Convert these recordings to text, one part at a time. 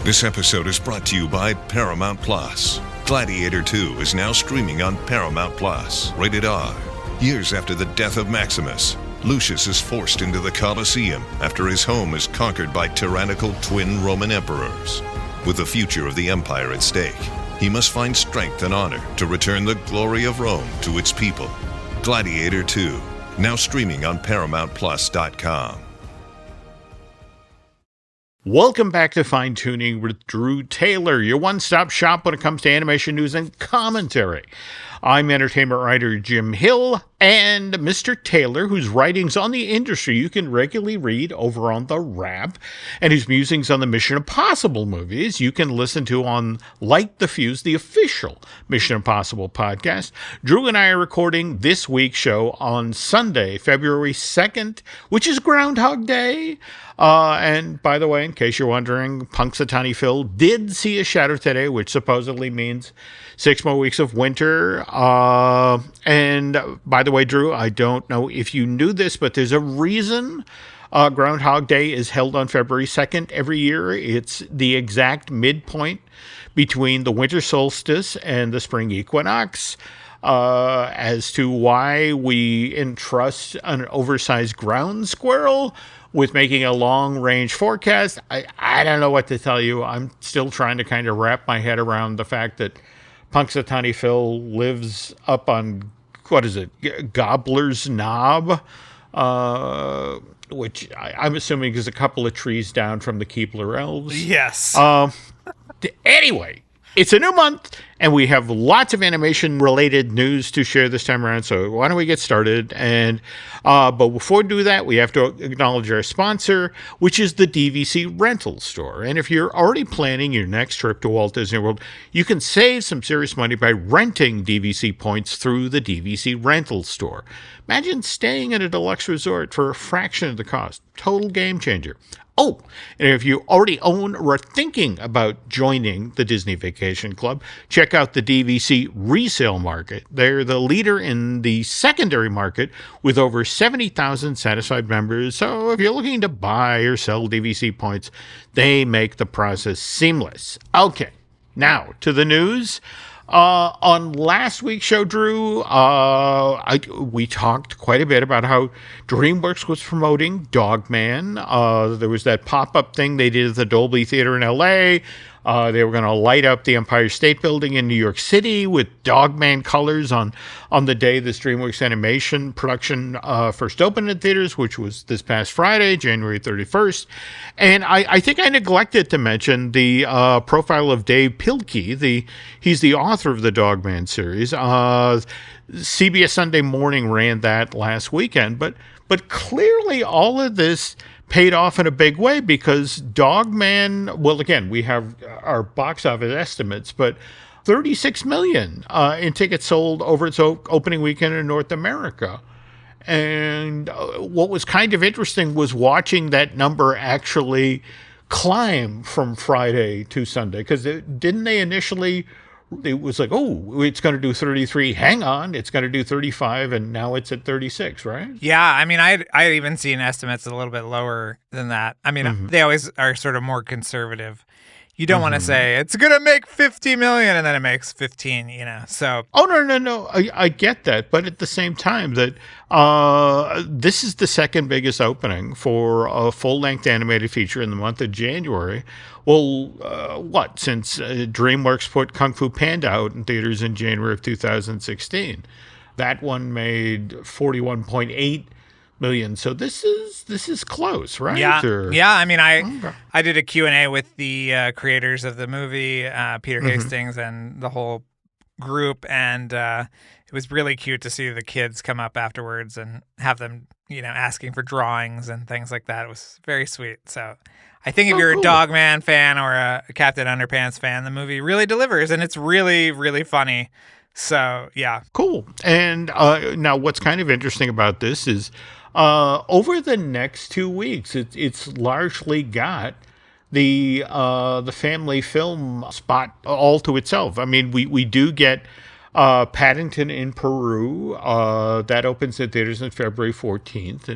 This episode is brought to you by Paramount Plus. Gladiator 2 is now streaming on Paramount Plus. Rated R. Years after the death of Maximus, Lucius is forced into the Colosseum after his home is conquered by tyrannical twin Roman emperors. With the future of the empire at stake, he must find strength and honor to return the glory of Rome to its people. Gladiator 2, now streaming on ParamountPlus.com. Welcome back to Fine Tooning with Drew Taylor, your one-stop shop when it comes to animation news and commentary. I'm entertainment writer Jim Hill, and Mr. Taylor, whose writings on the industry you can regularly read over on The Wrap, and whose musings on the Mission Impossible movies you can listen to on Light the Fuse, the official Mission Impossible podcast. Drew and I are recording this week's show on Sunday, February 2nd, which is Groundhog Day. And by the way, in case you're wondering, Punxsutawney Phil did see a shadow today, which supposedly means 6 more weeks of winter. And by the way, Drew, I don't know if you knew this, but there's a reason Groundhog Day is held on February 2nd every year. It's the exact midpoint between the winter solstice and the spring equinox. As to why we entrust an oversized ground squirrel with making a long-range forecast, I don't know what to tell you. I'm still trying to kind of wrap my head around the fact that Punxsutawney Phil lives up on, Gobbler's Knob, which I'm assuming is a couple of trees down from the Keebler Elves. Yes. Anyway, it's a new month, and we have lots of animation-related news to share this time around, so why don't we get started? And but before we do that, we have to acknowledge our sponsor, which is the DVC Rental Store. And if you're already planning your next trip to Walt Disney World, you can save some serious money by renting DVC points through the DVC Rental Store. Imagine staying at a deluxe resort for a fraction of the cost. Total game changer. Oh, and if you already own or are thinking about joining the Disney Vacation Club, check out the DVC resale market. They're the leader in the secondary market with over 70,000 satisfied members. So if you're looking to buy or sell DVC points, they make the process seamless. Okay, now to the news. On last week's show, Drew, we talked quite a bit about how DreamWorks was promoting Dogman. There was that pop-up thing they did at the Dolby Theater in L.A. They were going to light up the Empire State Building in New York City with Dogman colors on the day this DreamWorks Animation production first opened in theaters, which was this past Friday, January 31st. And I think I neglected to mention the profile of Dave Pilkey. He's the author of the Dogman series. CBS Sunday Morning ran that last weekend, but clearly all of this paid off in a big way because Dogman, well, again, we have our box office estimates, but 36 million in tickets sold over its opening weekend in North America. And what was kind of interesting was watching that number actually climb from Friday to Sunday, because didn't they initially, it was like, oh, it's going to do 33. Hang on, it's going to do 35, and now it's at 36, right? Yeah, I mean, I had even seen estimates a little bit lower than that. I mean, they always are sort of more conservative. You don't want to say, it's going to make 50 million, and then it makes 15, so. Oh, no. I get that. But at the same time, that this is the second biggest opening for a full-length animated feature in the month of January. Well, since DreamWorks put Kung Fu Panda out in theaters in January of 2016. That one made 41.8 million. So this is close, right? Yeah. Yeah. I mean, I did a Q&A with the creators of the movie, Peter Hastings and the whole group, and it was really cute to see the kids come up afterwards and have them, asking for drawings and things like that. It was very sweet. So I think if you're a Dogman fan or a Captain Underpants fan, the movie really delivers, and it's really, really funny. So, yeah. Cool. And now what's kind of interesting about this is over the next 2 weeks, it's largely got the family film spot all to itself. I mean, we do get Paddington in Peru. That opens in theaters on February 14th.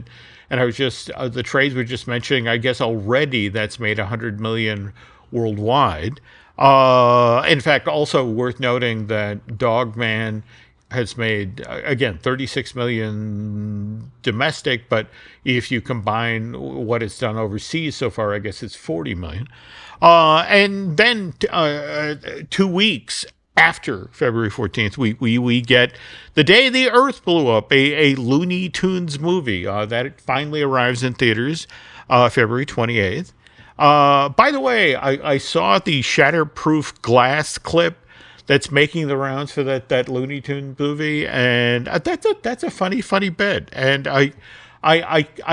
And I was just, the trades were just mentioning, I guess already that's made $100 million worldwide. In fact, also worth noting that Dogman has made, again, 36 million domestic, but if you combine what it's done overseas so far, I guess it's 40 million. And then 2 weeks after February 14th, we get The Day the Earth Blew Up, a Looney Tunes movie that finally arrives in theaters February 28th. By the way, I saw the shatterproof glass clip that's making the rounds for that Looney Tunes movie, and that's a funny bit. And I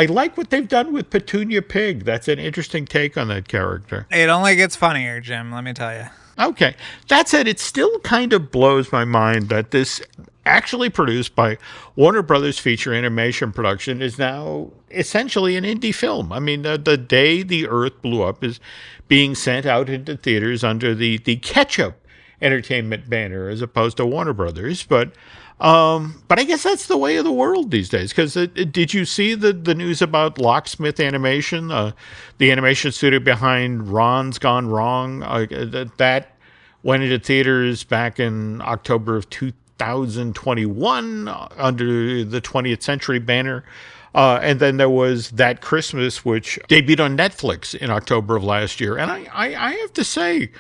like what they've done with Petunia Pig. That's an interesting take on that character. It only gets funnier, Jim, let me tell you. Okay. That said, it still kind of blows my mind that this, actually produced by Warner Brothers Feature Animation Production, is now essentially an indie film. I mean, The Day the Earth Blew Up is being sent out into theaters under the Ketchup Entertainment banner as opposed to Warner Brothers. But I guess that's the way of the world these days. Because did you see the news about Locksmith Animation, the animation studio behind Ron's Gone Wrong? That went into theaters back in October of 2021 under the 20th Century banner. And then there was That Christmas, which debuted on Netflix in October of last year. And I have to say,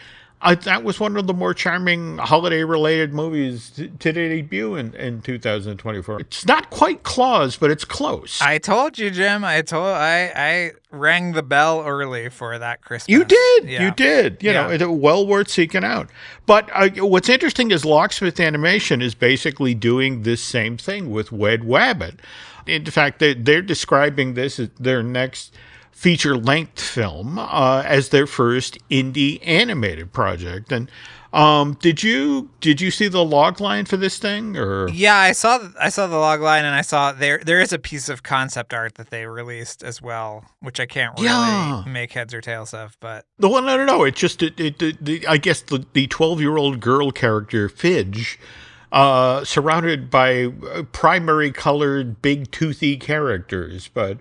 that was one of the more charming holiday-related movies to debut in 2024. It's not quite Claus, but it's close. I told you, Jim. I rang the bell early for That Christmas. You did. Yeah. You did. You know, it's well worth seeking out. But what's interesting is Locksmith Animation is basically doing this same thing with Wed Wabbit. In fact, they're describing this as their next feature-length film as their first indie animated project. And did you see the log line for this thing? Or yeah, I saw the log line, and I saw there is a piece of concept art that they released as well, which I can't really make heads or tails of. But no. It's just I guess the 12-year-old girl character Fidge, surrounded by primary colored big toothy characters, but.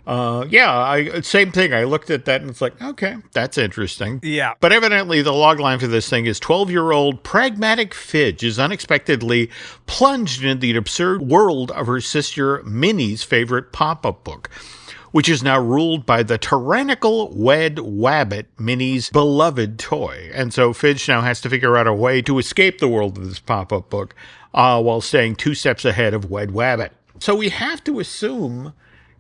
Same thing. I looked at that and it's like, okay, that's interesting. Yeah. But evidently the logline for this thing is 12-year-old pragmatic Fidge is unexpectedly plunged into the absurd world of her sister Minnie's favorite pop-up book, which is now ruled by the tyrannical Wed Wabbit, Minnie's beloved toy. And so Fidge now has to figure out a way to escape the world of this pop-up book while staying 2 steps ahead of Wed Wabbit. So we have to assume,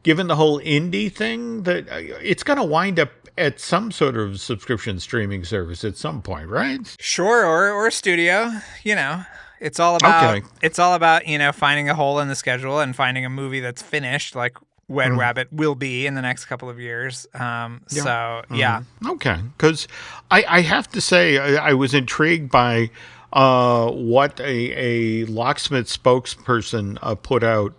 given the whole indie thing, that it's going to wind up at some sort of subscription streaming service at some point, right? Sure, or studio. You know, it's all about finding a hole in the schedule and finding a movie that's finished, like Wed Wabbit will be in the next couple of years. Okay, because I have to say I was intrigued by what a locksmith spokesperson put out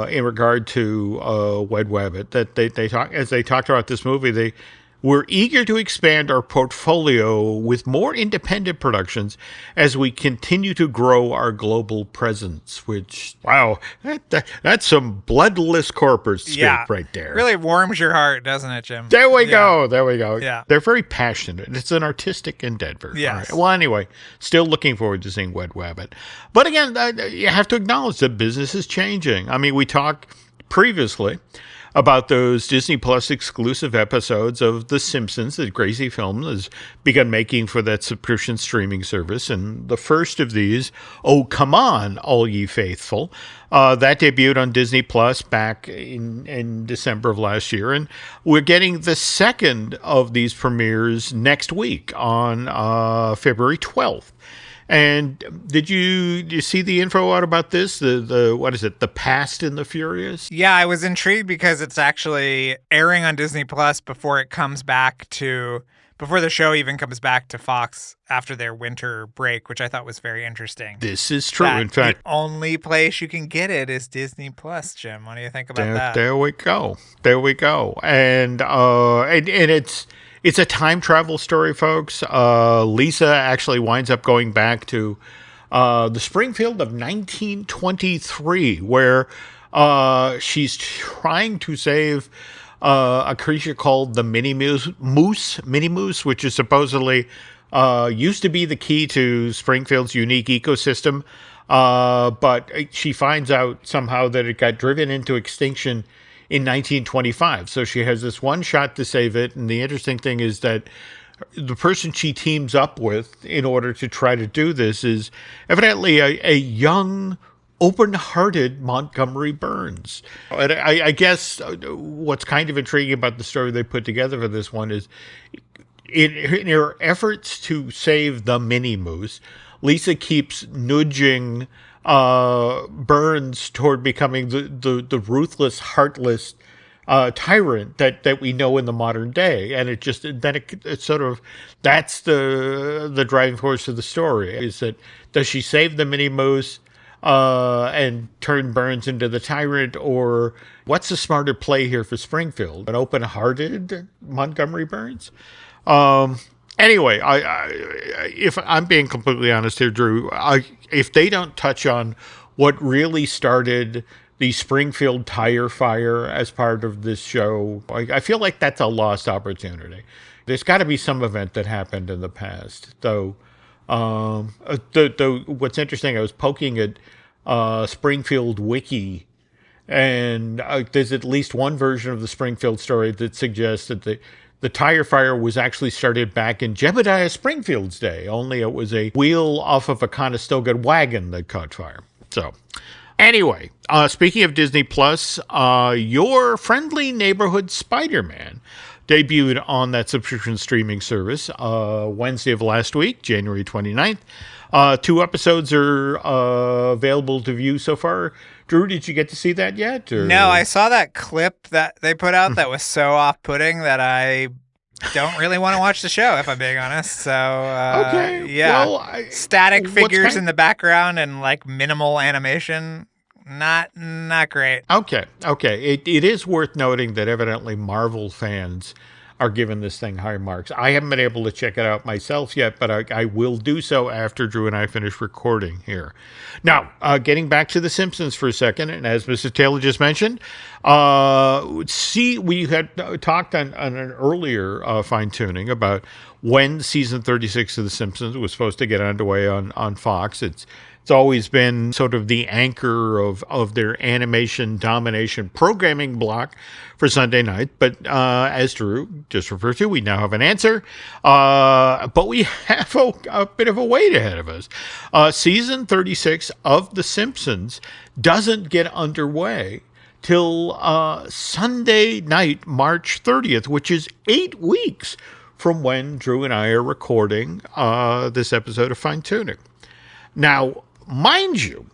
in regard to Wed Wabbit, that they talked about this movie, we're eager to expand our portfolio with more independent productions as we continue to grow our global presence. Which, wow, that's some bloodless corporate spirit right there. Really warms your heart, doesn't it, Jim? There we go. Yeah. They're very passionate. It's an artistic endeavor. Yes. Right. Well, anyway, still looking forward to seeing Wed Wabbit. But again, you have to acknowledge that business is changing. I mean, we talked previously about those Disney Plus exclusive episodes of The Simpsons that Gracie Films has begun making for that subscription streaming service. And the first of these, Oh Come On, All Ye Faithful, that debuted on Disney Plus back in December of last year. And we're getting the second of these premieres next week on February 12th. And did you see the info out about this? What is it? The Past and the Furious? Yeah, I was intrigued because it's actually airing on Disney Plus before the show even comes back to Fox after their winter break, which I thought was very interesting. This is true. In fact, the only place you can get it is Disney Plus, Jim. What do you think about that? There we go. And it's a time travel story, folks. Lisa actually winds up going back to the Springfield of 1923, where she's trying to save a creature called the Mini Moose, which is supposedly used to be the key to Springfield's unique ecosystem. But she finds out somehow that it got driven into extinction in 1925. So she has this one shot to save it. And the interesting thing is that the person she teams up with in order to try to do this is evidently a young, open-hearted Montgomery Burns. And I guess what's kind of intriguing about the story they put together for this one is in her efforts to save the Mini Moose, Lisa keeps nudging Burns toward becoming the ruthless, heartless tyrant that we know in the modern day. And it's sort of, that's the driving force of the story, is that does she save the Mini Moose and turn Burns into the tyrant, or what's the smarter play here for Springfield? An open-hearted Montgomery Burns? Anyway, if I'm being completely honest here, Drew, if they don't touch on what really started the Springfield tire fire as part of this show, I feel like that's a lost opportunity. There's got to be some event that happened in the past, though. What's interesting, I was poking at Springfield Wiki, and there's at least one version of the Springfield story that suggests that the tire fire was actually started back in Jebediah Springfield's day, only it was a wheel off of a Conestoga wagon that caught fire. So, anyway, speaking of Disney Plus, your friendly neighborhood Spider-Man debuted on that subscription streaming service Wednesday of last week, January 29th. 2 episodes are available to view so far. Drew, did you get to see that yet? Or? No, I saw that clip that they put out that was so off-putting that I don't really want to watch the show, if I'm being honest. So, okay. Yeah. Well, static figures in the background and like minimal animation. Not great. Okay. It is worth noting that evidently Marvel fans are giving this thing high marks. I haven't been able to check it out myself yet, but I will do so after Drew and I finish recording here. Now, getting back to The Simpsons for a second, and as Mrs. Taylor just mentioned, we had talked on an earlier Fine Tooning about when season 36 of The Simpsons was supposed to get underway on Fox. It's always been sort of the anchor of their animation domination programming block for Sunday night. But as Drew just referred to, we now have an answer. But we have a bit of a wait ahead of us. Season 36 of The Simpsons doesn't get underway till Sunday night, March 30th, which is 8 weeks from when Drew and I are recording this episode of Fine Tooning. Now, mind you,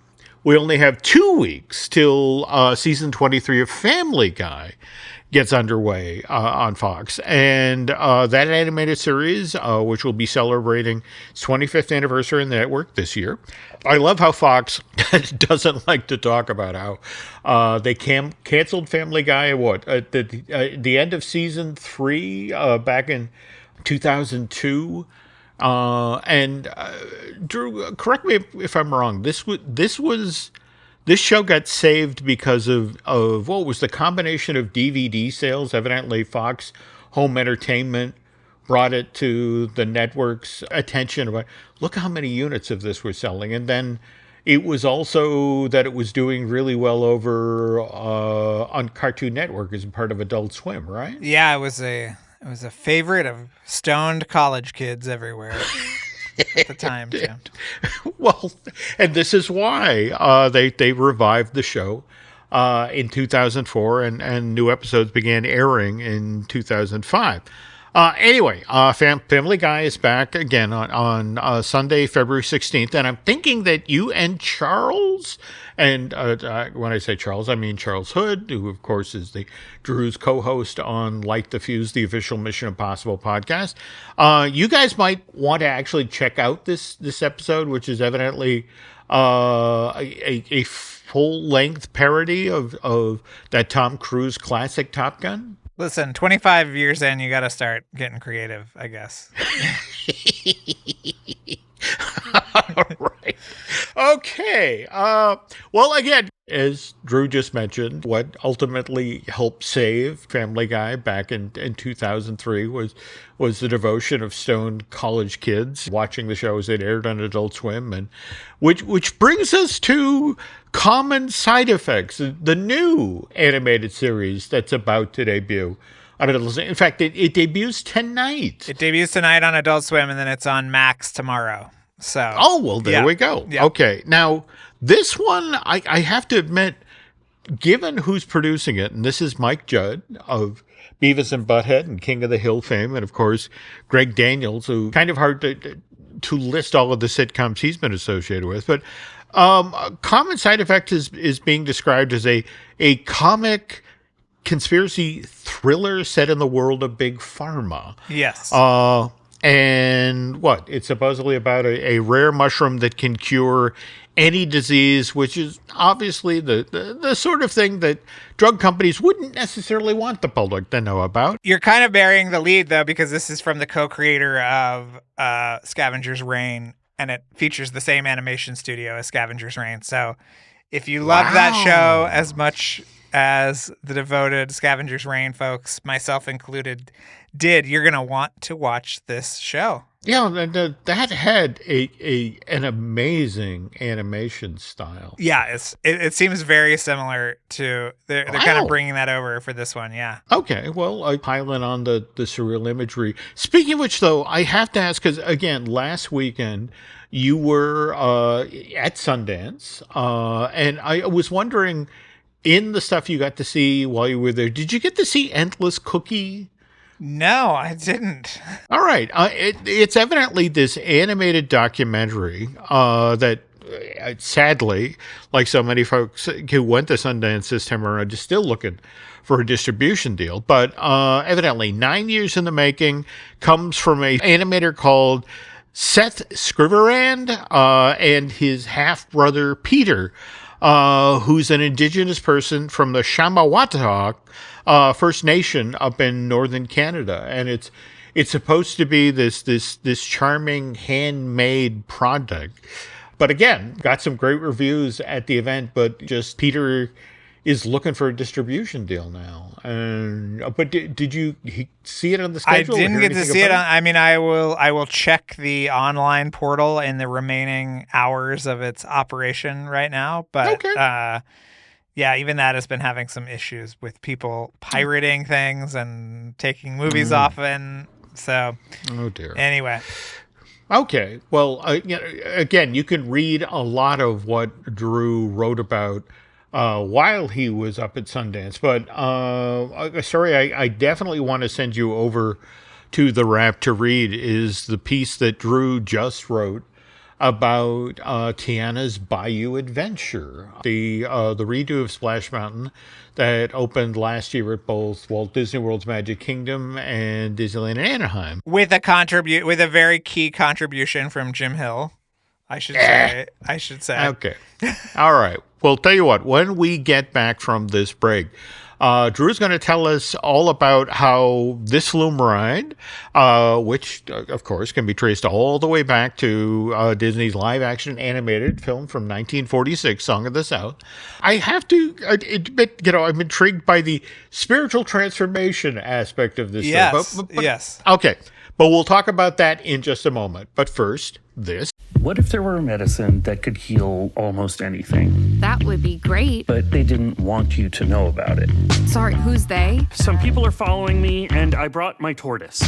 we only have 2 weeks till season 23 of Family Guy gets underway on Fox. And that animated series, which will be celebrating its 25th anniversary in the network this year. I love how Fox doesn't like to talk about how they canceled Family Guy at the end of season 3 back in 2002. Drew, correct me if I'm wrong. This show got saved because of what was the combination of DVD sales. Evidently, Fox Home Entertainment brought it to the network's attention about, look how many units of this we're selling. And then it was also that it was doing really well over on Cartoon Network as part of Adult Swim, right? Yeah, it was a favorite of stoned college kids everywhere at the time. Too. Well, and this is why they revived the show in 2004, and new episodes began airing in 2005. Anyway, Family Guy is back again on Sunday, February 16th, and I'm thinking that you and Charles, and when I say Charles, I mean Charles Hood, who, of course, is Drew's co-host on Light the Fuse, the official Mission Impossible podcast. You guys might want to actually check out this episode, which is evidently a full-length parody of that Tom Cruise classic Top Gun. Listen, 25 years in, you got to start getting creative, I guess. All right. Okay. Well, again, as Drew just mentioned, what ultimately helped save Family Guy back in 2003 was the devotion of stoned college kids watching the show as it aired on Adult Swim, and which brings us to Common Side Effects, the new animated series that's about to debut. In fact, it debuts tonight. It debuts tonight on Adult Swim, and then it's on Max tomorrow. So. Oh, well, there we go. Yeah. Okay. Now, this one, I have to admit, given who's producing it, and this is Mike Judd of Beavis and Butthead and King of the Hill fame, and of course, Greg Daniels, who kind of hard to list all of the sitcoms he's been associated with. But Common Side Effect is being described as a comic conspiracy thriller set in the world of Big Pharma. Yes. And what? It's supposedly about a rare mushroom that can cure any disease, which is obviously the sort of thing that drug companies wouldn't necessarily want the public to know about. You're kind of burying the lead, though, because this is from the co-creator of Scavenger's Reign, and it features the same animation studio as Scavenger's Reign. So if you love that show as much as the devoted Scavenger's Reign folks, myself included, you're going to want to watch this show. Yeah, that had an amazing animation style. Yeah, it seems very similar to they're kind of bringing that over for this one. Yeah. Okay, well, I piling on the surreal imagery. Speaking of which, though, I have to ask, because again, last weekend you were at Sundance, and I was wondering, in the stuff you got to see while you were there, did you get to see Endless Cookie? No, I didn't. All right. It's evidently this animated documentary that sadly, like so many folks who went to Sundance this time around, is still looking for a distribution deal. But evidently 9 years in the making, comes from an animator called Seth Scriverand and his half-brother Peter, who's an indigenous person from the Shamawatock First Nation up in northern Canada, and it's supposed to be this charming handmade product. But again, got some great reviews at the event. But just Peter is looking for a distribution deal now. But did you see it on the schedule? I didn't get to see it. I will check the online portal in the remaining hours of its operation right now. But okay. Yeah, even that has been having some issues with people pirating things and taking movies off. And so, oh dear. Anyway. Okay. Well, again, you can read a lot of what Drew wrote about while he was up at Sundance. But I definitely want to send you over to the Wrap to read is the piece that Drew just wrote about Tiana's Bayou Adventure, the redo of Splash Mountain that opened last year at both Walt Disney World's Magic Kingdom and Disneyland in Anaheim. With a very key contribution from Jim Hill, I should say. Okay. All right. Well, tell you what, when we get back from this break, Drew's going to tell us all about how this flume ride, which, of course, can be traced all the way back to Disney's live-action animated film from 1946, Song of the South. I have to admit, I'm intrigued by the spiritual transformation aspect of this. Yes, yes. Okay, but we'll talk about that in just a moment. But first, this. What if there were a medicine that could heal almost anything? That would be great. But they didn't want you to know about it. Sorry, who's they? Some people are following me, and I brought my tortoise.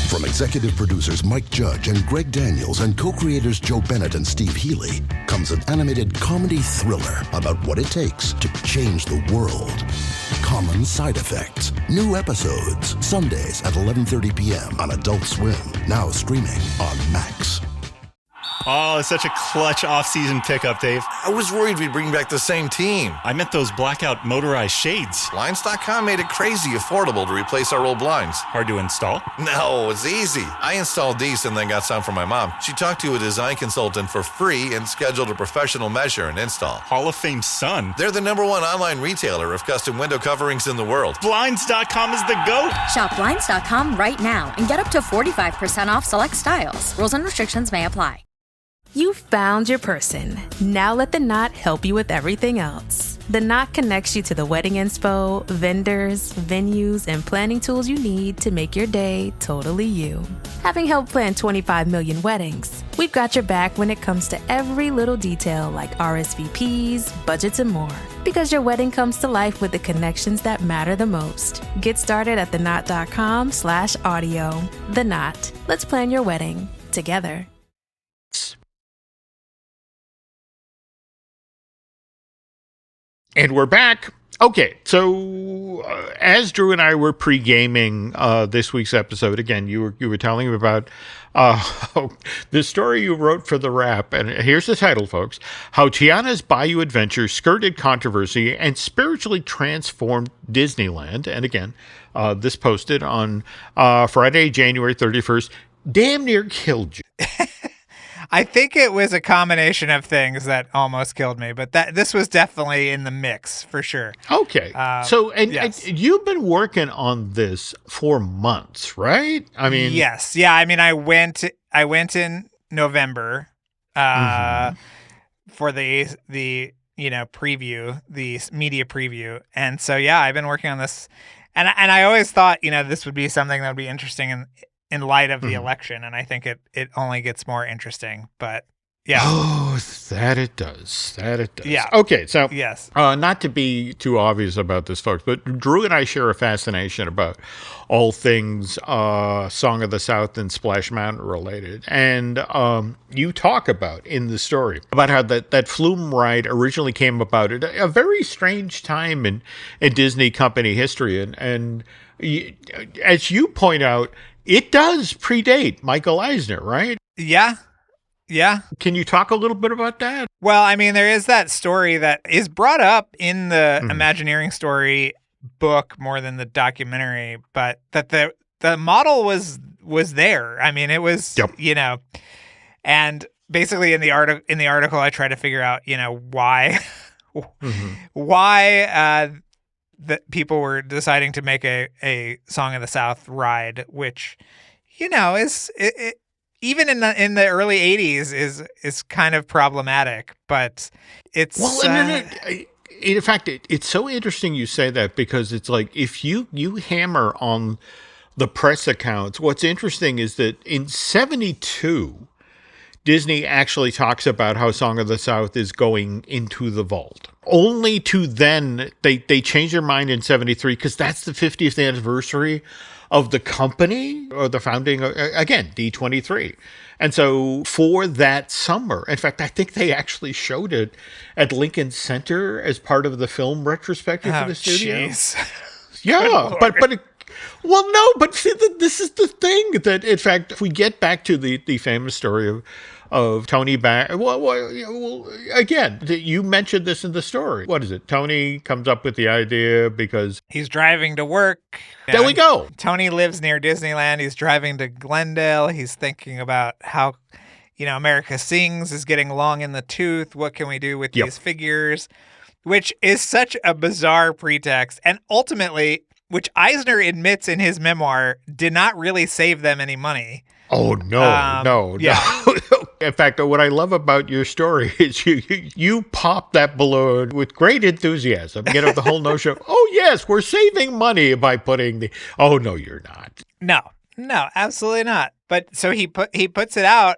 From executive producers Mike Judge and Greg Daniels and co-creators Joe Bennett and Steve Healy comes an animated comedy thriller about what it takes to change the world. Common Side Effects. New episodes, Sundays at 11:30 p.m. on Adult Swim. Now streaming on Max. Oh, it's such a clutch off-season pickup, Dave. I was worried we'd bring back the same team. I meant those blackout motorized shades. Blinds.com made it crazy affordable to replace our old blinds. Hard to install? No, it's easy. I installed these and then got some for my mom. She talked to a design consultant for free and scheduled a professional measure and install. Hall of Fame son. They're the #1 online retailer of custom window coverings in the world. Blinds.com is the GOAT. Shop Blinds.com right now and get up to 45% off select styles. Rules and restrictions may apply. You found your person. Now let the Knot help you with everything else. The Knot connects you to the wedding inspo, vendors, venues, and planning tools you need to make your day totally you. Having helped plan 25 million weddings, we've got your back when it comes to every little detail like RSVPs, budgets, and more. Because your wedding comes to life with the connections that matter the most. Get started at theknot.com/audio. The Knot. Let's plan your wedding together. And we're back. Okay, so as Drew and I were pre-gaming this week's episode, again, you were telling me about the story you wrote for the Wrap, and here's the title, folks: How Tiana's Bayou adventure skirted controversy and spiritually transformed Disneyland. And again, this posted on Friday, January 31st. Damn near killed you. I think it was a combination of things that almost killed me, but this was definitely in the mix for sure. Okay. Yes. You've been working on this for months, right? I mean, yes. Yeah. I mean, I went in November, for the preview, the media preview. And so, yeah, I've been working on this, and I always thought, this would be something that would be interesting in light of the election, and I think it only gets more interesting. But yeah. Oh, that it does. Yeah. Okay, so yes. Not to be too obvious about this, folks, but Drew and I share a fascination about all things Song of the South and Splash Mountain related. And you talk about in the story about how that Flume ride originally came about at a very strange time in Disney company history. And as you point out, it does predate Michael Eisner, right? Yeah. Yeah. Can you talk a little bit about that? Well, I mean, there is that story that is brought up in the Imagineering story book more than the documentary, but that the model was there. I mean, it was, and basically in the article, I try to figure out, why, why that people were deciding to make a Song of the South ride, which, is even in the early 80s is kind of problematic, but it's in fact, it's so interesting you say that, because it's like if you hammer on the press accounts, what's interesting is that in 1972, Disney actually talks about how Song of the South is going into the vault. Only to then, they change their mind in 1973, because that's the 50th anniversary of the company, or the founding, again, D23. And so for that summer, in fact, I think they actually showed it at Lincoln Center as part of the film retrospective for the studio. Geez. Yeah, but well, no, but see, this is the thing that, in fact, if we get back to the famous story of Tony well, again, you mentioned this in the story. What is it? Tony comes up with the idea because he's driving to work. There we go. Tony lives near Disneyland. He's driving to Glendale. He's thinking about how, America Sings is getting long in the tooth. What can we do with these figures? Which is such a bizarre pretext. And ultimately, which Eisner admits in his memoir, did not really save them any money. Oh, no. In fact, what I love about your story is you pop that balloon with great enthusiasm. The whole notion of, oh, yes, we're saving money by putting oh, no, you're not. No, absolutely not. But so he puts it out,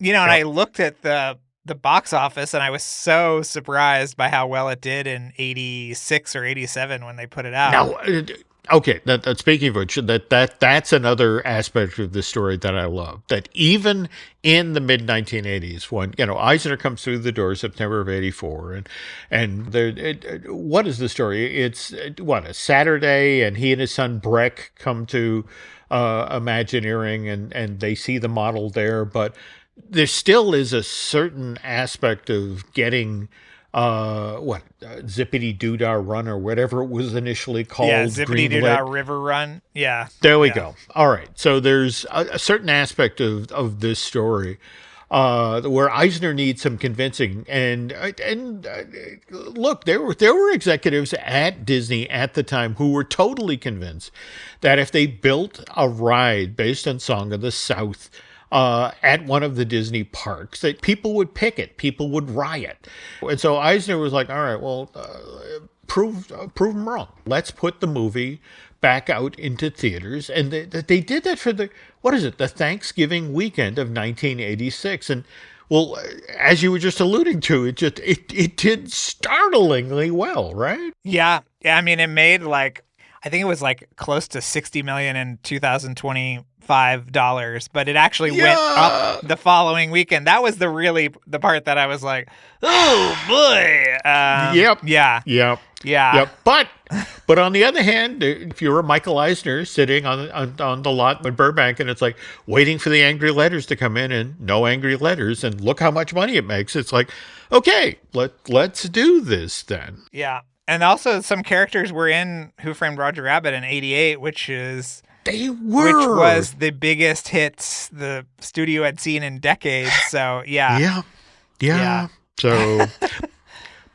and I looked at the box office, and I was so surprised by how well it did in 86 or 87 when they put it out. Now, okay, speaking of which, that's another aspect of the story that I love. That even in the mid 1980s, when Eisner comes through the door, September of '84, and what is the story? It's a Saturday, and he and his son Breck come to Imagineering, and they see the model there, but there still is a certain aspect of getting. Zippity Doodah Run, or whatever it was initially called. Yeah, Zippity Doodah River Run. Yeah. There we go. All right. So there's a certain aspect of this story where Eisner needs some convincing. And look, there were executives at Disney at the time who were totally convinced that if they built a ride based on Song of the South, at one of the Disney parks, that people would picket, people would riot. And so Eisner was like, all right, well, prove them wrong. Let's put the movie back out into theaters. And they did that for the Thanksgiving weekend of 1986. And well, as you were just alluding to, it did startlingly well, right? Yeah. I mean, it made I think it was close to $60 million in 2025 dollars, but it actually went up the following weekend. That was the part that I was like, oh boy. Yep. Yeah. Yep. Yeah. Yep. But on the other hand, if you're a Michael Eisner sitting on the lot in Burbank, and it's like waiting for the angry letters to come in, and no angry letters, and look how much money it makes, it's like, okay, let's do this then. Yeah. And also some characters were in Who Framed Roger Rabbit in '88, which was the biggest hits the studio had seen in decades. So yeah. So,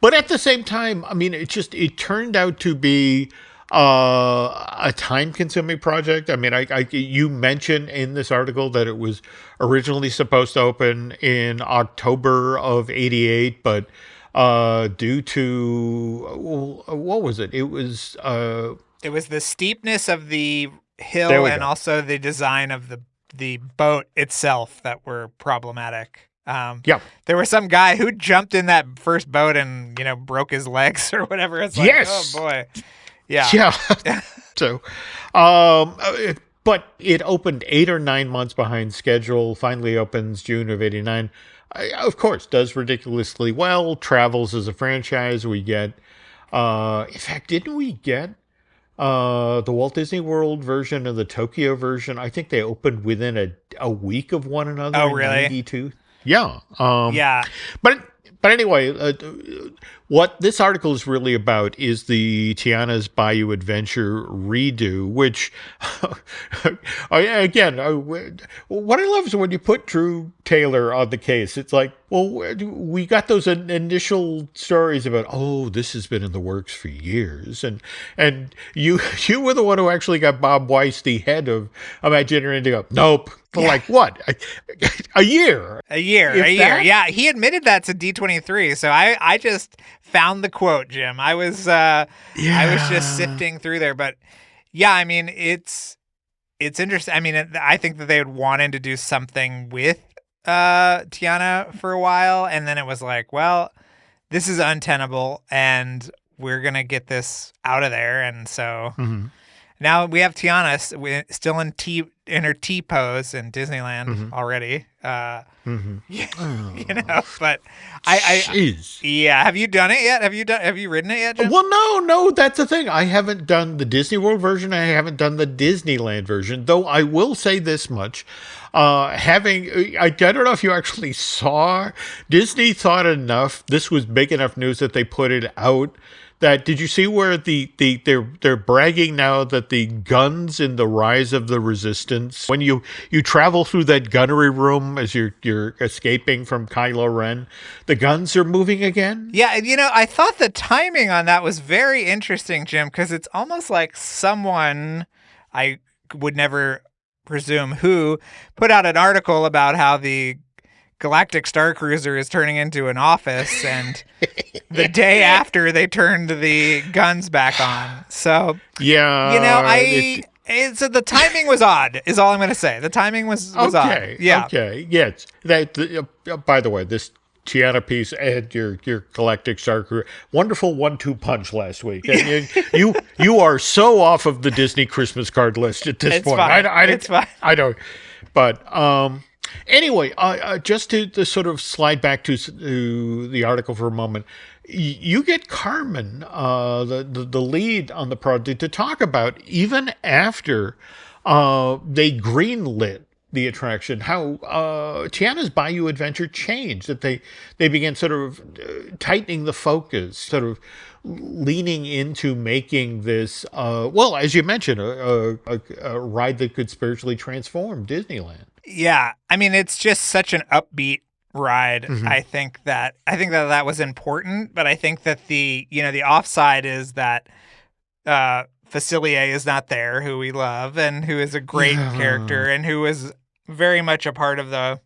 but at the same time, I mean, it turned out to be a time-consuming project. I mean, you mentioned in this article that it was originally supposed to open in October of '88, but due to what was it? It was the steepness of the hill and also the design of the boat itself that were problematic. There was some guy who jumped in that first boat and broke his legs or whatever. It's like, oh boy, yeah. So, but it opened 8 or 9 months behind schedule. Finally opens June of '89. Of course, does ridiculously well, travels as a franchise. We get, in fact, didn't we get the Walt Disney World version and the Tokyo version? I think they opened within a week of one another. Oh, really? In '92. Yeah. Yeah. But anyway, what this article is really about is the Tiana's Bayou Adventure redo, which, again, what I love is when you put Drew Taylor on the case. It's like, well, we got those initial stories about, oh, this has been in the works for years. And you were the one who actually got Bob Weiss, the head of Imagineering, to go, nope. Like what? A year. Yeah, he admitted that to D23. So I just found the quote, Jim. I was just sifting through there, but yeah, I mean it's interesting. I mean, I think that they had wanted to do something with Tiana for a while, and then it was like, well, this is untenable, and we're gonna get this out of there, and so. Mm-hmm. Now we have Tiana still in her T pose in Disneyland already. But yeah. Have you done it yet? Have you ridden it yet, Jim? Well, no, that's the thing. I haven't done the Disney World version. I haven't done the Disneyland version, though I will say this much. I don't know if you actually saw, Disney thought enough, this was big enough news that they put it out. Did you see where they're bragging now that the guns in the Rise of the Resistance, when you travel through that gunnery room as you're escaping from Kylo Ren, the guns are moving again? Yeah, I thought the timing on that was very interesting, Jim, because it's almost like someone, I would never presume who, put out an article about how the Galactic Star Cruiser is turning into an office, and the day after they turned the guns back on. So yeah, so the timing was odd. Is all I'm going to say. The timing was odd. Yeah. Okay. Yes. By the way, this Tiana piece and your Galactic Star Cruiser, wonderful 1-2 punch last week. And you are so off of the Disney Christmas card list at this point. Fine. It's fine. I don't. But anyway, just to sort of slide back to the article for a moment, you get Carmen, the lead on the project, to talk about, even after they greenlit the attraction, how Tiana's Bayou Adventure changed, that they began sort of tightening the focus, sort of leaning into making this, well, as you mentioned, a ride that could spiritually transform Disneyland. Yeah, I mean, it's just such an upbeat ride. Mm-hmm. I think that was important, but I think that the offside is that Facilier is not there, who we love and who is a great character and who is very much a part of the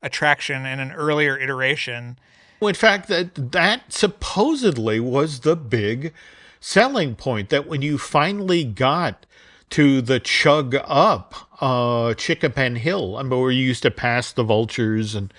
attraction in an earlier iteration. In fact, that supposedly was the big selling point, that when you finally got to the chug up Chickapin Hill, I mean, where you used to pass the vultures, and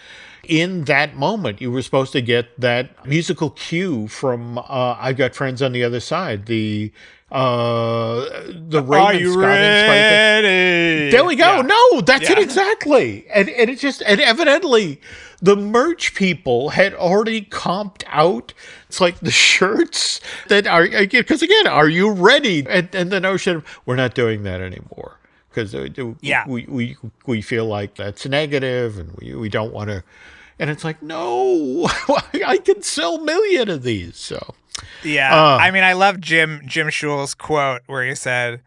in that moment you were supposed to get that musical cue from I've Got Friends on the Other Side, the Raven Are you Scott ready? There we go. Yeah. No, that's it exactly. And it just, and evidently the merch people had already comped out. It's like the shirts that are, because again, are you ready? And the notion of, we're not doing that anymore because we feel like that's negative and we don't want to. And it's like, no, I can sell a million of these. So. Yeah. I mean, I love Jim Schul's quote where he said,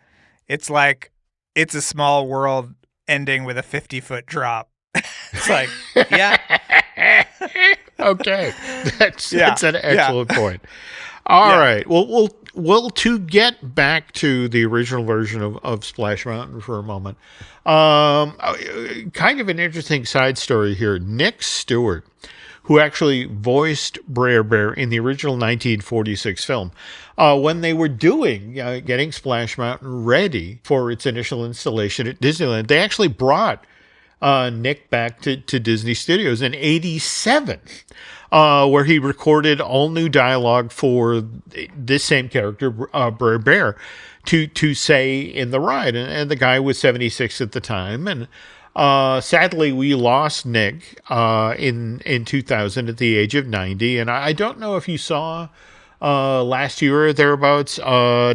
it's like, it's a small world ending with a 50-foot drop. It's like, yeah. Okay. That's an excellent point. All right. Well, to get back to the original version of Splash Mountain for a moment, kind of an interesting side story here. Nick Stewart, who actually voiced Brer Bear in the original 1946 film, when they were getting Splash Mountain ready for its initial installation at Disneyland, they actually brought Nick back to Disney Studios in '87, where he recorded all new dialogue for this same character, Brer Bear, to say in the ride. And the guy was 76 at the time, and sadly, we lost Nick in 2000 at the age of 90. And I don't know if you saw last year or thereabouts,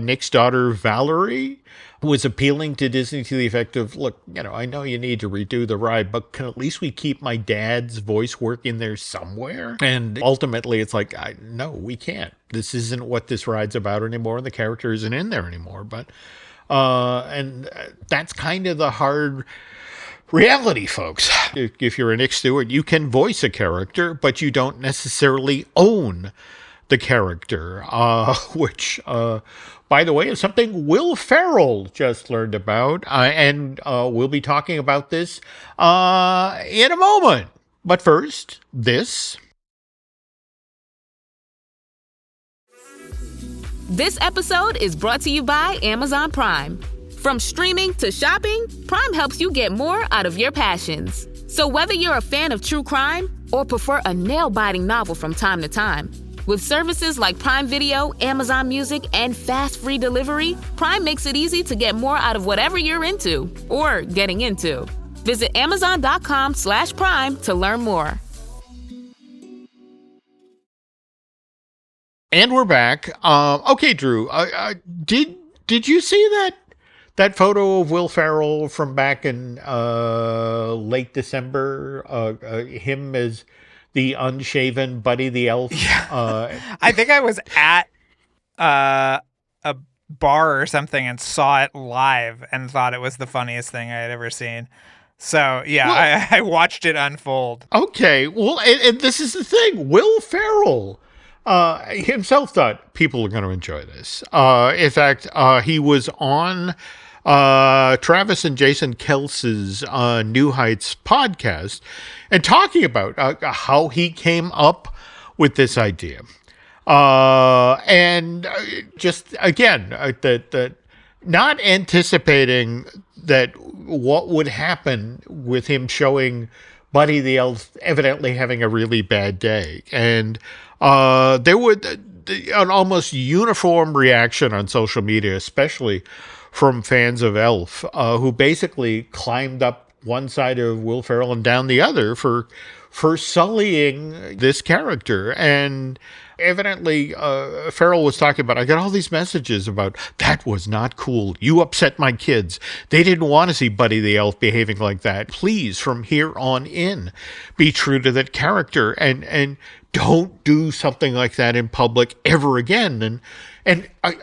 Nick's daughter Valerie was appealing to Disney to the effect of, look, I know you need to redo the ride, but can at least we keep my dad's voice work in there somewhere? And ultimately, it's like, no, we can't. This isn't what this ride's about anymore, and the character isn't in there anymore. But and that's kind of the hard reality, folks. If you're a Nick Stewart, you can voice a character, but you don't necessarily own the character, which, by the way, is something Will Ferrell just learned about, and we'll be talking about this in a moment. But first, this. This episode is brought to you by Amazon Prime. From streaming to shopping, Prime helps you get more out of your passions. So whether you're a fan of true crime or prefer a nail-biting novel from time to time, with services like Prime Video, Amazon Music, and fast free delivery, Prime makes it easy to get more out of whatever you're into or getting into. Visit Amazon.com/Prime to learn more. And we're back. Okay, Drew, did you see that photo of Will Ferrell from back in late December? Him as the unshaven Buddy the Elf. Yeah. I think I was at a bar or something and saw it live and thought it was the funniest thing I had ever seen. So, yeah, well, I watched it unfold. Okay. Well, and this is the thing. Will Ferrell himself thought people are going to enjoy this. In fact, he was on Travis and Jason Kelce's New Heights podcast and talking about how he came up with this idea. And just, again, that not anticipating that what would happen with him showing Buddy the Elf evidently having a really bad day. And there was an almost uniform reaction on social media, especially from fans of Elf, who basically climbed up one side of Will Ferrell and down the other for sullying this character. And evidently, Ferrell was talking about, I got all these messages about, that was not cool. You upset my kids. They didn't want to see Buddy the Elf behaving like that. Please, from here on in, be true to that character and don't do something like that in public ever again. And I,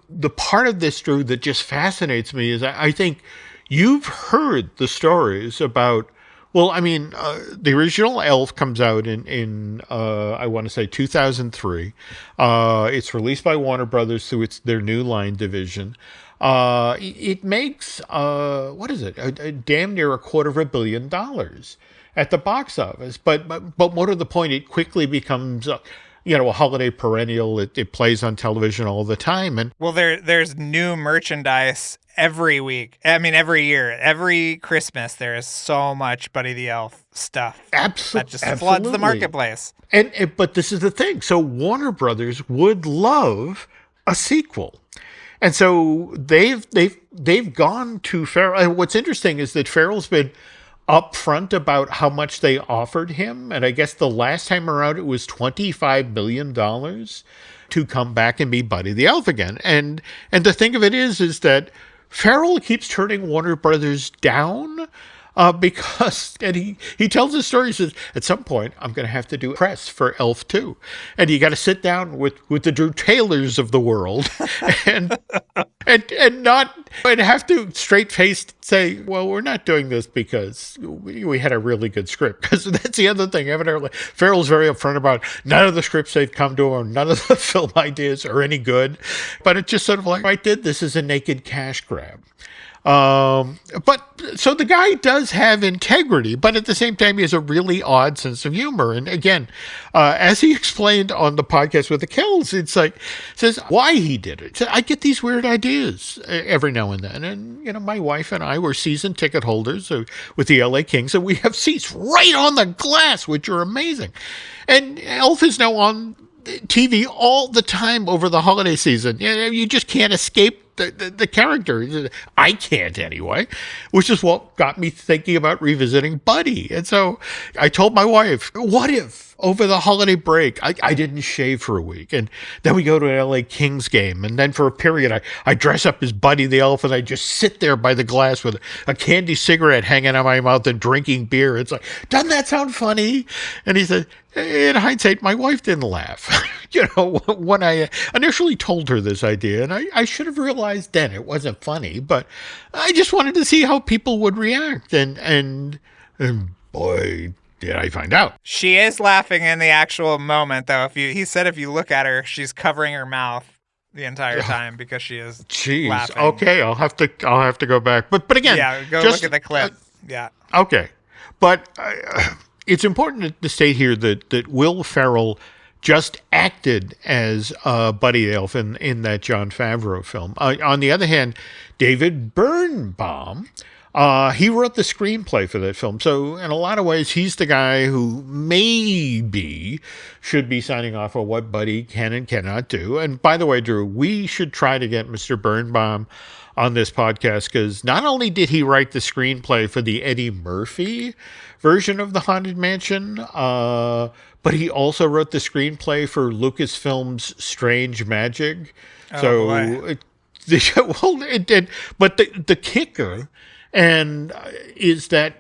the part of this, Drew, that just fascinates me is I think you've heard the stories about, well, I mean, the original Elf comes out in I want to say 2003. It's released by Warner Brothers through their New Line division. it makes, what is it, a damn near $250 million at the box office. But more to the point, it quickly becomes a holiday perennial. It plays on television all the time. And well, there's new merchandise every week. I mean, every year, every Christmas, there is so much Buddy the Elf stuff. That just floods the marketplace. But this is the thing. So Warner Brothers would love a sequel. And so they've gone to Ferrell. And what's interesting is that Ferrell's been upfront about how much they offered him. And I guess the last time around it was $25 million to come back and be Buddy the Elf again. And the thing of it is that Ferrell keeps turning Warner Brothers down because, and he tells his story, he says, at some point, I'm going to have to do press for Elf 2. And you got to sit down with the Drew Taylors of the world and have to straight-faced say, well, we're not doing this because we had a really good script. Because that's the other thing. Evidently, Ferrell's very upfront about none of the scripts they've come to him, none of the film ideas are any good. But it's just sort of like, I did this as a naked cash grab. But so the guy does have integrity, but at the same time, he has a really odd sense of humor. And again, as he explained on the podcast with the Kells, it's like, says why he did it. I get these weird ideas every now and then. And, my wife and I were season ticket holders with the LA Kings, and we have seats right on the glass, which are amazing. And Elf is now on TV all the time over the holiday season. You just can't escape the character. I can't anyway, which is what got me thinking about revisiting Buddy. And so I told my wife, what if over the holiday break, I didn't shave for a week, and then we go to an LA Kings game, and then for a period I dress up as Buddy the Elf, and I just sit there by the glass with a candy cigarette hanging out my mouth and drinking beer. It's like, doesn't that sound funny? And he said, in hindsight, my wife didn't laugh. When I initially told her this idea, and I should have realized then it wasn't funny, but I just wanted to see how people would react. And boy, did I find out. She is laughing in the actual moment, though. He said if you look at her, she's covering her mouth the entire time because she is laughing. Okay, I'll have to go back. But again, go look at the clip. Okay, but it's important to state here that Will Ferrell just acted as Buddy the Elf in that Jon Favreau film. On the other hand, David Birnbaum, he wrote the screenplay for that film. So in a lot of ways, he's the guy who maybe should be signing off on what Buddy can and cannot do. And by the way, Drew, we should try to get Mr. Birnbaum on this podcast, because not only did he write the screenplay for the Eddie Murphy version of The Haunted Mansion, but he also wrote the screenplay for Lucasfilm's Strange Magic. But the kicker is that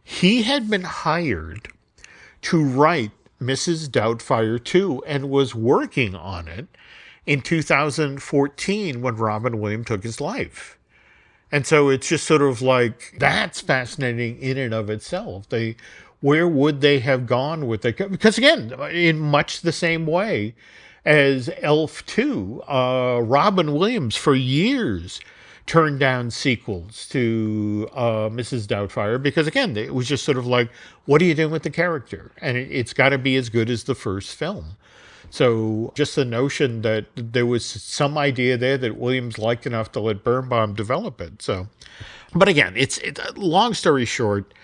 he had been hired to write Mrs. Doubtfire 2 and was working on it in 2014 when Robin Williams took his life. And so it's just sort of like, that's fascinating in and of itself. Where would they have gone with it? Because again, in much the same way as Elf 2, Robin Williams for years turned down sequels to Mrs. Doubtfire because, again, it was just sort of like, what are you doing with the character? And it's got to be as good as the first film. So just the notion that there was some idea there that Williams liked enough to let Birnbaum develop it. So, but again, it's long story short,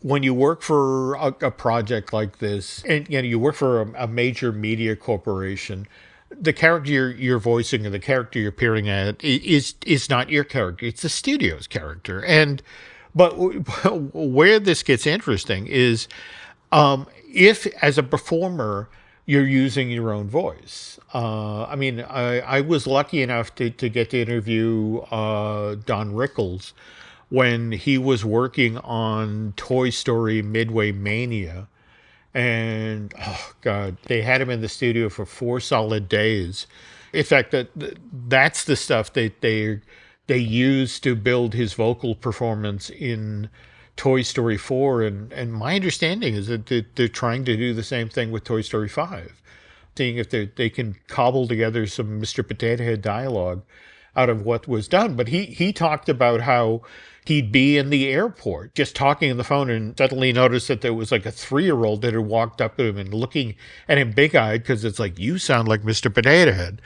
when you work for a project like this, and you work for a major media corporation, the character you're voicing and the character you're appearing at is not your character; it's the studio's character. But where this gets interesting is if, as a performer, you're using your own voice. I was lucky enough to get to interview Don Rickles when he was working on Toy Story Midway Mania. And, oh, God, they had him in the studio for 4 solid days. In fact, that's the stuff that they used to build his vocal performance in Toy Story 4. And my understanding is that they're trying to do the same thing with Toy Story 5, seeing if they can cobble together some Mr. Potato Head dialogue out of what was done. But he talked about how he'd be in the airport just talking on the phone and suddenly noticed that there was like a 3-year-old that had walked up to him and looking at him big-eyed because it's like, you sound like Mr. Potato Head.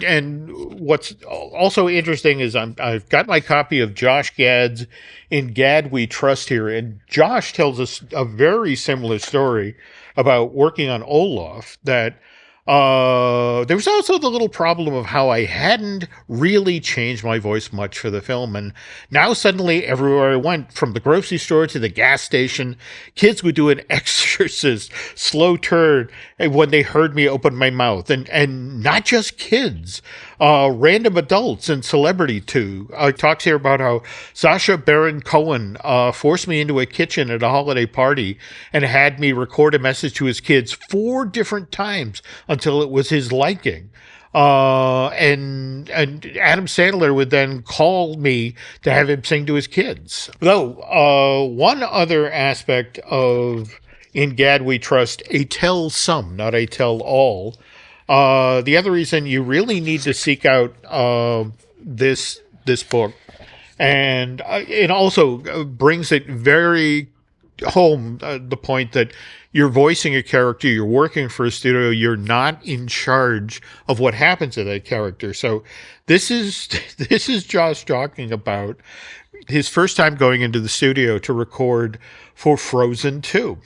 And what's also interesting is I've got my copy of Josh Gad's In Gad We Trust here, and Josh tells us a very similar story about working on Olaf, that there was also the little problem of how I hadn't really changed my voice much for the film. And now suddenly everywhere I went, from the grocery store to the gas station, kids would do an exorcist slow turn when they heard me open my mouth. And not just kids, random adults and celebrity too. Talks here about how Sacha Baron Cohen forced me into a kitchen at a holiday party and had me record a message to his kids 4 different times until it was his liking. And Adam Sandler would then call me to have him sing to his kids. Though, one other aspect of In Gad We Trust, a tell some, not a tell all. The other reason you really need to seek out this book, and it also brings it very home, the point that you're voicing a character, you're working for a studio, you're not in charge of what happens to that character. So this is Josh talking about his first time going into the studio to record for Frozen 2.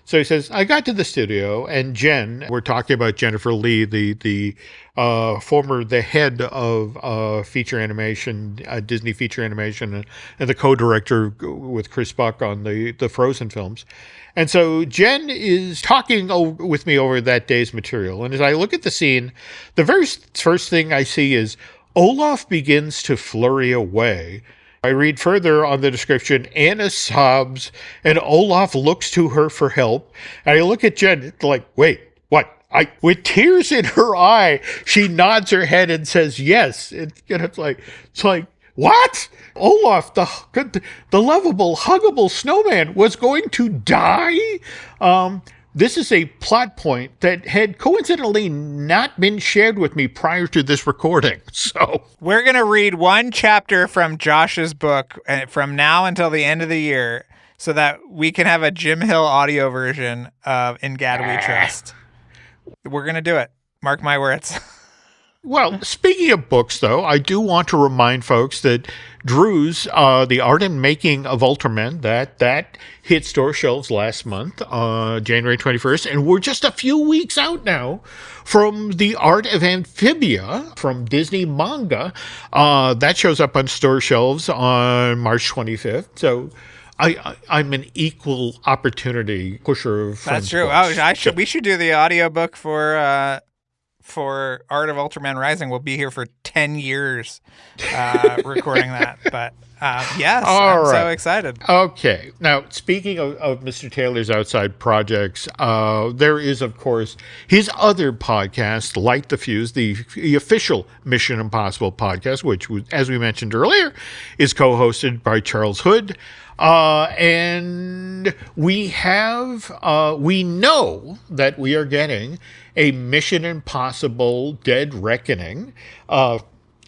So he says, I got to the studio, and Jen, we're talking about Jennifer Lee, the head of feature animation, Disney feature animation, and the co-director with Chris Buck on the Frozen films. And so Jen is talking with me over that day's material. And as I look at the scene, the very first thing I see is Olaf begins to flurry away. I read further on the description, Anna sobs, and Olaf looks to her for help. And I look at Jen, like, wait, what? With tears in her eye, she nods her head and says yes. It's like, what? Olaf, the lovable, huggable snowman, was going to die? This is a plot point that had coincidentally not been shared with me prior to this recording. So we're going to read one chapter from Josh's book from now until the end of the year so that we can have a Jim Hill audio version of In Gad We Trust. We're going to do it. Mark my words. Well, speaking of books, though, I do want to remind folks that Drew's The Art and Making of Ultraman, that hit store shelves last month, January 21st, and we're just a few weeks out now from The Art of Amphibia from Disney Manga. That shows up on store shelves on March 25th. So I'm an equal opportunity pusher of That's true. books. We should do the audiobook for Art of Ultraman Rising. We'll be here for 10 years recording that. But yes, I'm so excited. Okay. Now, speaking of Mr. Taylor's outside projects, there is, of course, his other podcast, Light the Fuse, the official Mission Impossible podcast, which, as we mentioned earlier, is co-hosted by Charles Hood. And we know that we are getting a Mission Impossible Dead Reckoning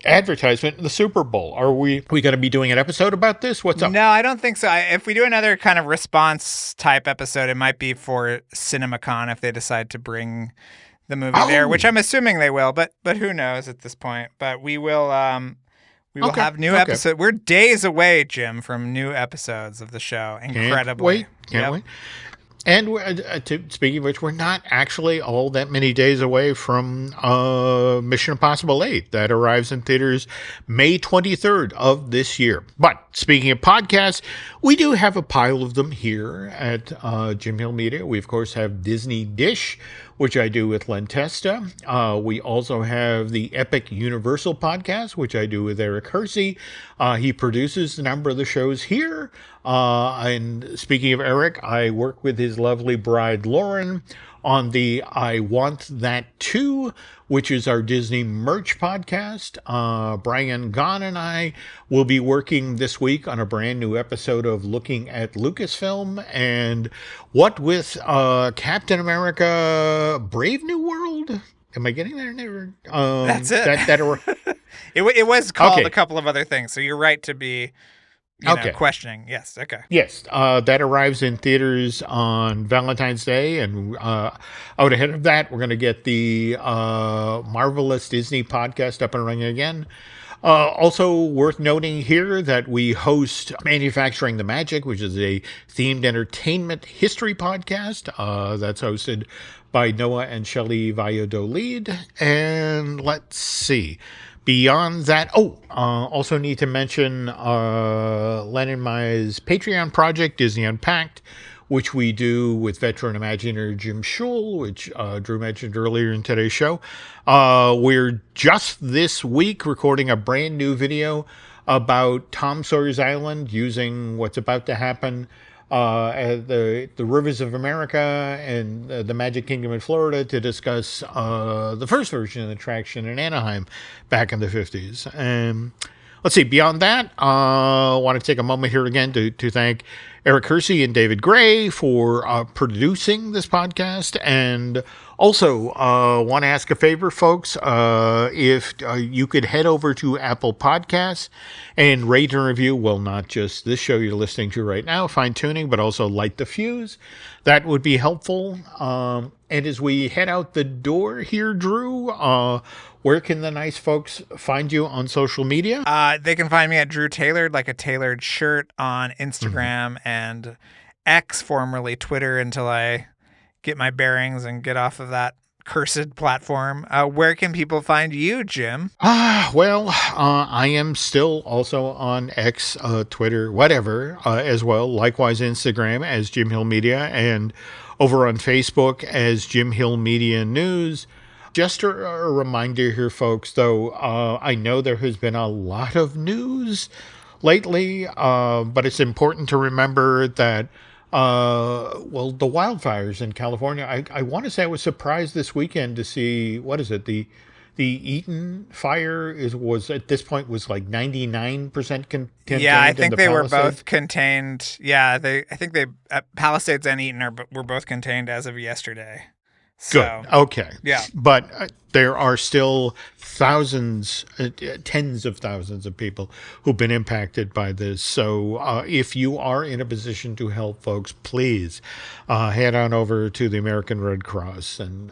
advertisement in the Super Bowl. Are we going to be doing an episode about this? What's up? No, I don't think so. If we do another kind of response type episode, it might be for CinemaCon if they decide to bring the movie there, which I'm assuming they will, but who knows at this point. But we will have new episodes. We're days away, Jim, from new episodes of the show. Incredibly. Can't wait. And speaking of which, we're not actually all that many days away from Mission Impossible 8. That arrives in theaters May 23rd of this year. But speaking of podcasts, we do have a pile of them here at Jim Hill Media. We, of course, have Disney Dish, which I do with Len Testa. We also have the Epic Universal podcast, which I do with Eric Hersey. He produces a number of the shows here. And speaking of Eric, I work with his lovely bride, Lauren, on the I Want That Too, which is our Disney merch podcast. Brian Gahn and I will be working this week on a brand new episode of Looking at Lucasfilm. And what with Captain America Brave New World? Am I getting there? That's it. It was called Okay. a couple of other things, so you're right to be questioning. Yes, okay. Yes, that arrives in theaters on Valentine's Day, and out ahead of that, we're going to get the Marvelous Disney podcast up and running again. Also worth noting here that we host Manufacturing the Magic, which is a themed entertainment history podcast that's hosted by Noah and Shelley Valladolid. And let's see. Beyond that, also need to mention Len and Maya's Patreon project, Disney Unpacked, which we do with veteran Imaginer Jim Schul, which Drew mentioned earlier in today's show. We're just this week recording a brand new video about Tom Sawyer's Island, using what's about to happen at the Rivers of America and the Magic Kingdom in Florida to discuss the first version of the attraction in Anaheim back in the 50s. And let's see, beyond that, I want to take a moment here again to thank Eric Hersey and David Gray for producing this podcast. And also want to ask a favor, folks, if you could head over to Apple Podcasts and rate and review, well, not just this show you're listening to right now, Fine Tooning, but also Light the Fuse. That would be helpful. And as we head out the door here, Drew, where can the nice folks find you on social media? They can find me at Drew Tailored, like a tailored shirt, on Instagram and X, formerly Twitter, until I get my bearings and get off of that cursed platform. Where can people find you, Jim? I am still also on X, Twitter, whatever, as well. Likewise, Instagram as Jim Hill Media, and over on Facebook as Jim Hill Media News. Just a reminder here, folks, though, I know there has been a lot of news lately, but it's important to remember that, the wildfires in California, I want to say I was surprised this weekend to see, what is it, the Eaton fire was at this point was like 99% contained. Yeah, I think they were Palisades. both contained. Yeah, I think Palisades and Eaton were both contained as of yesterday. So, good. Okay. Yeah. But there are still thousands, tens of thousands of people who've been impacted by this. So if you are in a position to help folks, please head on over to the American Red Cross and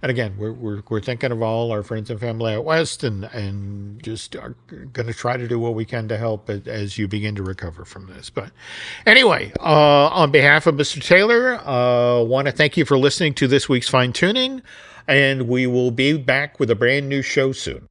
again, we're thinking of all our friends and family out west, and just are going to try to do what we can to help as you begin to recover from this. But anyway, on behalf of Mr. Taylor, want to thank you for listening to this week's Fine Tuning, and we will be back with a brand new show soon.